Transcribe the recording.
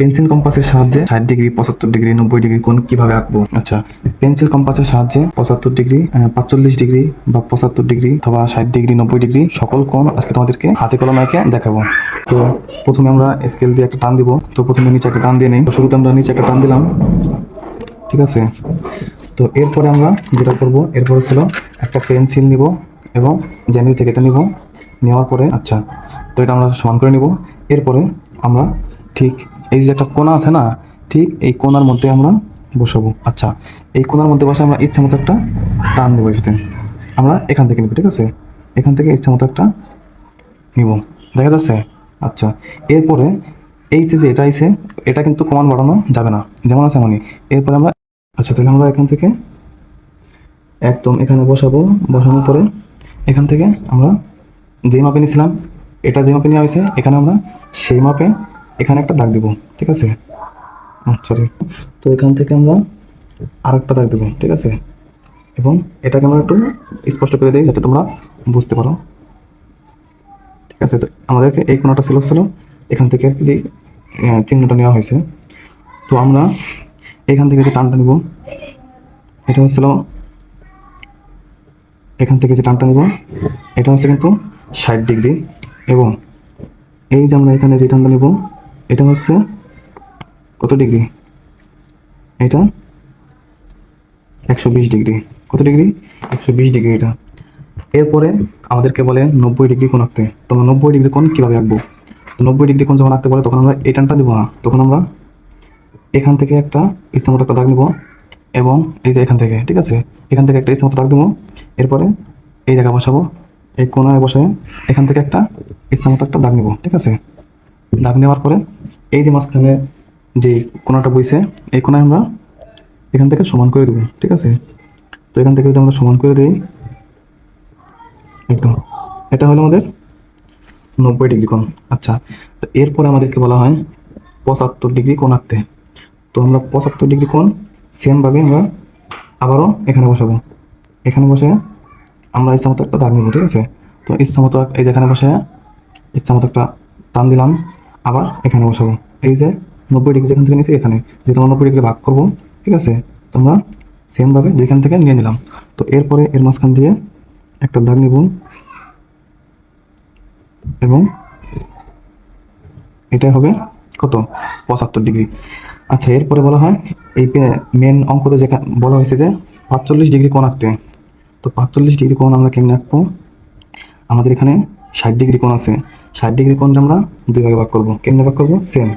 Pencil কম্পাসের সাহায্যে 60 degree, 75 degree, 90 degree কোণ কিভাবে আঁকবো। আচ্ছা, পেন্সিল কম্পাসের সাহায্যে 75 ডিগ্রি, 45 ডিগ্রি বা 75 ডিগ্রি অথবা 60 ডিগ্রি, 90 ডিগ্রি সকল কোণ আজকে তোমাদেরকে হাতে কলমে এঁকে দেখাবো। তো প্রথমে আমরা স্কেল দিয়ে একটা টান দিব। তো প্রথমে নিচে একটা টান দিয়ে নেই। তো শুরুতে আমরা নিচে একটা টান দিলাম, ঠিক আছে। তো এরপরে আমরা যেটা করব, এরপরে ছিল একটা পেন্সিল নিব এবং জ্যামিতি থেকে এটা নিব। নেওয়ার পরে আচ্ছা, তো এটা আমরা সমান করে নিব। এরপরে আমরা ঠিক এই যে একটা কোণা আছে না, ঠিক এই কোণার মধ্যে আমরা বসাবো। আচ্ছা, এই কোণার মধ্যে বসে আমরা ইচ্ছা মতো একটা টান দেবো। এসে আমরা এখান থেকে নিব, ঠিক আছে। এখান থেকে ইচ্ছা মতো একটা নিব, দেখা যাচ্ছে। আচ্ছা, এরপরে এই যে এটা আইছে, এটা কিন্তু কমান বাড়ানো যাবে না, যেমন আছে এমনই। এরপরে আমরা আচ্ছা, তাহলে আমরা এখান থেকে একদম এখানে বসাবো। বসানোর পরে এখান থেকে আমরা যেই মাপে নিয়েছিলাম, এটা যে মাপে নেওয়া হয়েছে, এখানে আমরা সেই মাপে এখানে একটা দাগ দেবো, ঠিক আছে। আচ্ছা, তো এখান থেকে আমরা আর একটা দাগ দেবো, ঠিক আছে। এবং এটাকে আমরা একটু স্পষ্ট করে দিই যাতে তোমরা বুঝতে পারো, ঠিক আছে। তো আমাদেরকে এই কোণাটা ছিল এখান থেকে যে চিহ্নটা নেওয়া হয়েছে। তো আমরা এখান থেকে যে টানটা নিব, এটা হচ্ছিল এখান থেকে যে টানটা নিব, এটা হচ্ছে কিন্তু 60 ডিগ্রি। এবং এই যে আমরা এখানে যে টানটা নিব, এটা হচ্ছে কত ডিগ্রি, এটা 120 ডিগ্রি। কত ডিগ্রি? 120 ডিগ্রি এটা। এরপরে আমাদেরকে বলে 90 ডিগ্রি কোণ আঁকতে। তো 90 ডিগ্রি কোণ কীভাবে আঁকবো? তো 90 ডিগ্রি কোণ যখন আঁকতে বলে তখন আমরা এই টানটা দিব না, তখন আমরা এখান থেকে একটা ইচ্ছামতো একটা দাগ নিব এবং এই যে এখান থেকে, ঠিক আছে, এখান থেকে একটা ইচ্ছামতো দাগ দেবো। এরপরে এই জায়গায় বসাবো, এই কোণায় বসে এখান থেকে একটা ইচ্ছামতো একটা দাগ নিব, ঠিক আছে। দাগ নেওয়ার পরে এই যে মাঝখানে যে কোণাটা বইছে, এই কোণায় আমরা এখান থেকে সমান করে দেবো, ঠিক আছে। তো এখান থেকে যদি আমরা সমান করে দিই একদম, এটা হলো আমাদের 90 ডিগ্রি কোণ। আচ্ছা, তো এরপরে আমাদেরকে বলা হয় 75 ডিগ্রি কোণ আঁকতে। তো আমরা 75 ডিগ্রি কোণ সেমভাবে আমরা আবারও এখানে বসাবো। এখানে বসে আমরা ইচ্ছা মতো একটা দাগ নেবো, ঠিক আছে। তো ইচ্ছা মতো এই যে এখানে বসে ইচ্ছা মতো একটা টান দিলাম, আবার এখানে বসাবো। এই যে 90 ডিগ্রি যেখান থেকে নিয়েছি এখানে যেহেতু আমরা 90 ডিগ্রি ভাগ করবো, ঠিক আছে। তোমরা সেমভাবে যেখান থেকে নিয়ে নিলাম। তো এরপরে এর মাঝখান দিয়ে একটা দাগ নিব এবং এটা হবে কত? 75 ডিগ্রি। আচ্ছা, এরপরে বলা হয় এই মেন অঙ্কতে যেখানে বলা হয়েছে যে 45 ডিগ্রি কোণ আঁকতে। তো 45 ডিগ্রি কোণ আমরা কেমনে আঁকবো? আমাদের এখানে 60 ডিগ্রি কোণ আছে। 60 ডিগ্রি কোণটা আমরা দুই ভাগে ভাগ করবো। কেমনে ভাগ করবো? সেম